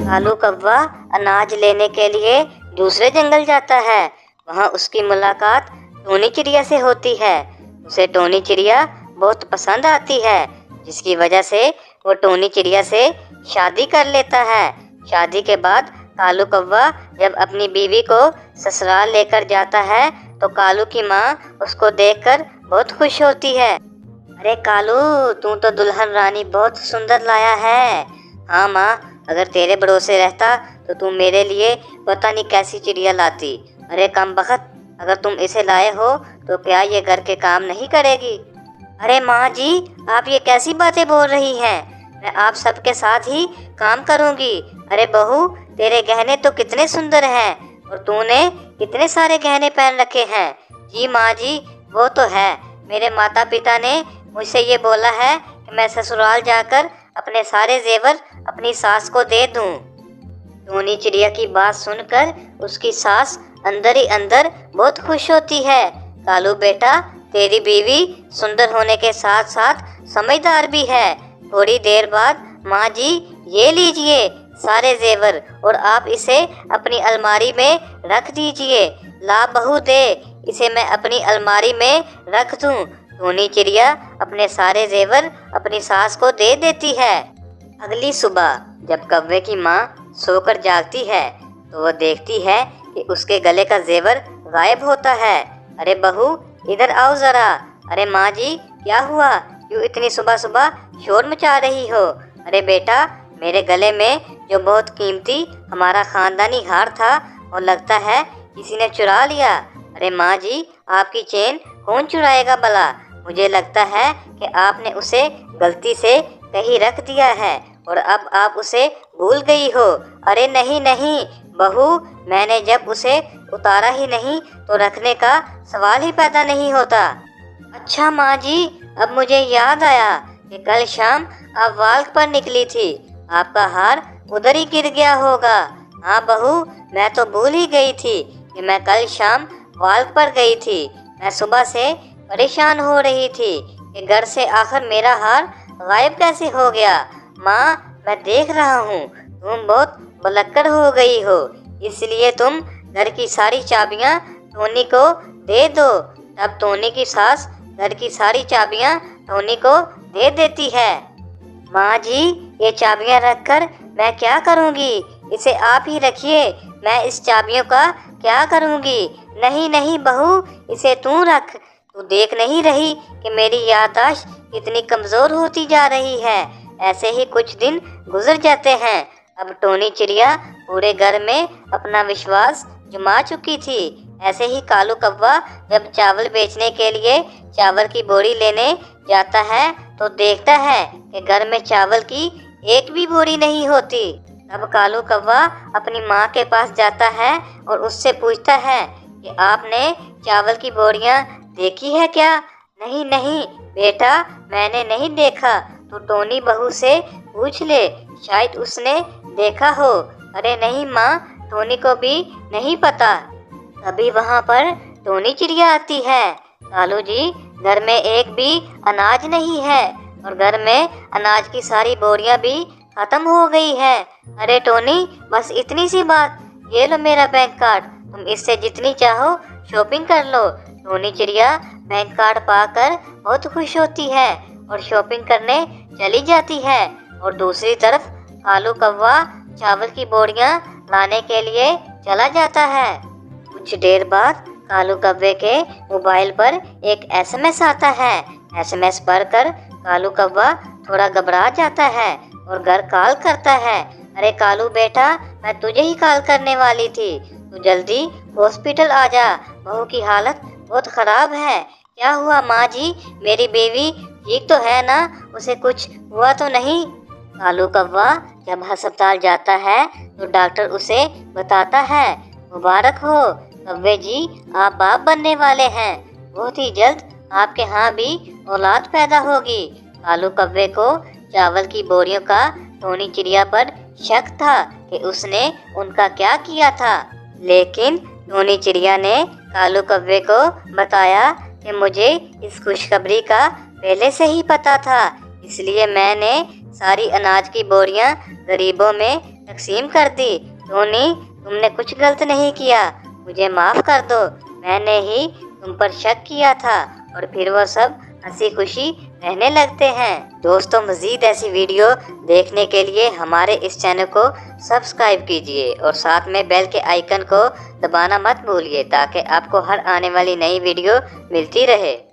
कालू कौवा अनाज लेने के लिए दूसरे जंगल जाता है। वहाँ उसकी मुलाकात टोनी चिड़िया से होती है। उसे टोनी चिड़िया बहुत पसंद आती है, जिसकी वजह से वो टोनी चिड़िया से शादी कर लेता है। शादी के बाद कालू कौवा जब अपनी बीवी को ससुराल लेकर जाता है तो कालू की माँ उसको देखकर बहुत खुश होती है। अरे कालू, तू तो दुल्हन रानी बहुत सुंदर लाया है। हाँ माँ, अगर तेरे भरोसे रहता तो तू मेरे लिए पता नहीं कैसी चिड़िया लाती। अरे कमबख्त, अगर तुम इसे लाए हो तो क्या ये घर के काम नहीं करेगी? अरे माँ जी, आप ये कैसी बातें बोल रही हैं? मैं आप सबके साथ ही काम करूँगी। अरे बहू, तेरे गहने तो कितने सुंदर हैं और तूने कितने सारे गहने पहन रखे हैं। जी माँ जी, वो तो है। मेरे माता पिता ने मुझसे ये बोला है कि मैं ससुराल जाकर अपने सारे जेवर अपनी सास को दे दूँ। टोनी चिड़िया की बात सुनकर उसकी सास अंदर ही अंदर बहुत खुश होती है। कालू बेटा, तेरी बीवी सुंदर होने के साथ साथ समझदार भी है। थोड़ी देर बाद माँ जी, ये लीजिए सारे जेवर और आप इसे अपनी अलमारी में रख दीजिए। ला बहू दे, इसे मैं अपनी अलमारी में रख दूँ। टोनी चिड़िया अपने सारे जेवर अपनी सास को दे देती है। अगली सुबह जब कौवे की माँ सोकर जागती है तो वह देखती है कि उसके गले का जेवर गायब होता है। अरे बहू, इधर आओ ज़रा। अरे माँ जी, क्या हुआ? क्यों इतनी सुबह सुबह शोर मचा रही हो? अरे बेटा, मेरे गले में जो बहुत कीमती हमारा ख़ानदानी हार था और लगता है किसी ने चुरा लिया। अरे माँ जी, आपकी चेन कौन चुराएगा भला? मुझे लगता है कि आपने उसे गलती से कहीं रख दिया है और अब आप उसे भूल गई हो। अरे नहीं नहीं बहू, मैंने जब उसे उतारा ही नहीं तो रखने का सवाल ही पैदा नहीं होता। अच्छा माँ जी, अब मुझे याद आया कि कल शाम आप वाल्क पर निकली थी। आपका हार उधर ही गिर गया होगा। हाँ बहू, मैं तो भूल ही गई थी कि मैं कल शाम वाल्क पर गई थी। मैं सुबह से परेशान हो रही थी कि घर से आखिर मेरा हार गायब कैसे हो गया। माँ, मैं देख रहा हूँ तुम बहुत भुलक्कड़ हो गई हो, इसलिए तुम घर की सारी चाबियाँ टोनी को दे दो। तब टोनी की सास घर की सारी चाबियाँ टोनी को दे देती है। माँ जी, ये चाबियाँ रखकर मैं क्या करूँगी? इसे आप ही रखिए, मैं इस चाबियों का क्या करूँगी? नहीं नहीं बहू, इसे तू रख। तू देख नहीं रही कि मेरी याददाश्त कितनी कमज़ोर होती जा रही है? ऐसे ही कुछ दिन गुजर जाते हैं। अब टोनी चिड़िया पूरे घर में अपना विश्वास जमा चुकी थी। ऐसे ही कालू कौवा जब चावल बेचने के लिए चावल की बोरी लेने जाता है तो देखता है कि घर में चावल की एक भी बोरी नहीं होती। तब कालू कौवा अपनी माँ के पास जाता है और उससे पूछता है कि आपने चावल की बोरियाँ देखी है क्या? नहीं नहीं बेटा, मैंने नहीं देखा। तो टोनी बहू से पूछ ले, शायद उसने देखा हो। अरे नहीं माँ, टोनी को भी नहीं पता। तभी वहाँ पर टोनी चिड़िया आती है। कालू जी, घर में एक भी अनाज नहीं है और घर में अनाज की सारी बोरियां भी खत्म हो गई है। अरे टोनी, बस इतनी सी बात, ये लो मेरा बैंक कार्ड, तुम इससे जितनी चाहो शॉपिंग कर लो। टोनी चिड़िया बैंक कार्ड पाकर बहुत खुश होती है और शॉपिंग करने चली जाती है। और दूसरी तरफ कालू कौवा चावल की बोरियां लाने के लिए चला जाता है। कुछ देर बाद कालू कौवे के मोबाइल पर एक एसएमएस आता है। एसएमएस पढ़कर कालू कौवा थोड़ा घबरा जाता है और घर कॉल करता है। अरे कालू बेटा, मैं तुझे ही कॉल करने वाली थी, तू जल्दी हॉस्पिटल आ जा, बहू की हालत बहुत ख़राब है। क्या हुआ माँ जी? मेरी बीवी ठीक तो है ना? उसे कुछ हुआ तो नहीं? कालू कौवा जब अस्पताल जाता है तो डॉक्टर उसे बताता है, मुबारक हो कौवे जी, आप बाप बनने वाले हैं। बहुत ही जल्द आपके यहाँ भी औलाद पैदा होगी। कालू कौवे को चावल की बोरियों का टोनी चिड़िया पर शक था कि उसने उनका क्या किया था, लेकिन टोनी चिड़िया ने कालू कौवे को बताया कि मुझे इस खुशखबरी का पहले से ही पता था, इसलिए मैंने सारी अनाज की बोरियां गरीबों में तकसीम कर दी। टोनी, तुमने कुछ गलत नहीं किया, मुझे माफ कर दो। मैंने ही तुम पर शक किया था। और फिर वो सब हंसी खुशी रहने लगते हैं। दोस्तों, मज़ीद ऐसी वीडियो देखने के लिए हमारे इस चैनल को सब्सक्राइब कीजिए और साथ में बेल के आइकन को दबाना मत भूलिए ताकि आपको हर आने वाली नई वीडियो मिलती रहे।